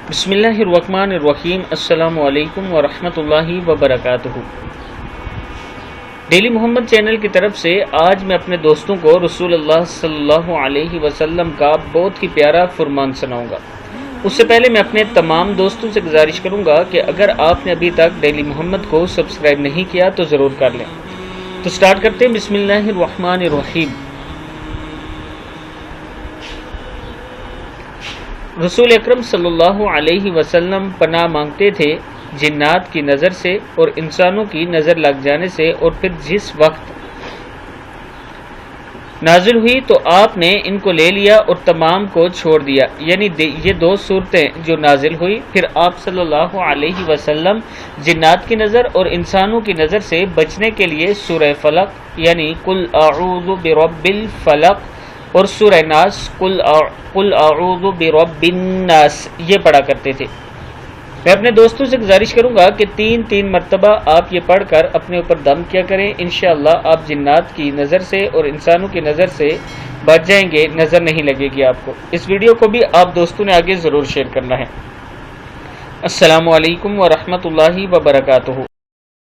بسم اللہ الرحمن الرحیم۔ السلام علیکم ورحمۃ اللہ وبرکاتہ۔ ڈیلی محمد چینل کی طرف سے آج میں اپنے دوستوں کو رسول اللہ صلی اللہ علیہ وسلم کا بہت ہی پیارا فرمان سناؤں گا۔ اس سے پہلے میں اپنے تمام دوستوں سے گزارش کروں گا کہ اگر آپ نے ابھی تک ڈیلی محمد کو سبسکرائب نہیں کیا تو ضرور کر لیں۔ تو سٹارٹ کرتے ہیں۔ بسم اللہ الرحمن الرحیم۔ رسول اکرم صلی اللہ علیہ وسلم پناہ مانگتے تھے جنات کی نظر سے اور انسانوں کی نظر لگ جانے سے، اور پھر جس وقت نازل ہوئی تو آپ نے ان کو لے لیا اور تمام کو چھوڑ دیا، یعنی یہ دو صورتیں جو نازل ہوئی۔ پھر آپ صلی اللہ علیہ وسلم جنات کی نظر اور انسانوں کی نظر سے بچنے کے لیے سورہ فلق یعنی قل اعوذ برب الفلق اور سورہ ناس قل اعوذ برب الناس یہ پڑھا کرتے تھے۔ میں اپنے دوستوں سے گزارش کروں گا کہ تین مرتبہ آپ یہ پڑھ کر اپنے اوپر دم کیا کریں، انشاءاللہ آپ جنات کی نظر سے اور انسانوں کی نظر سے بچ جائیں گے، نظر نہیں لگے گی آپ کو۔ اس ویڈیو کو بھی آپ دوستوں نے آگے ضرور شیئر کرنا ہے۔ السلام علیکم ورحمۃ اللہ وبرکاتہ۔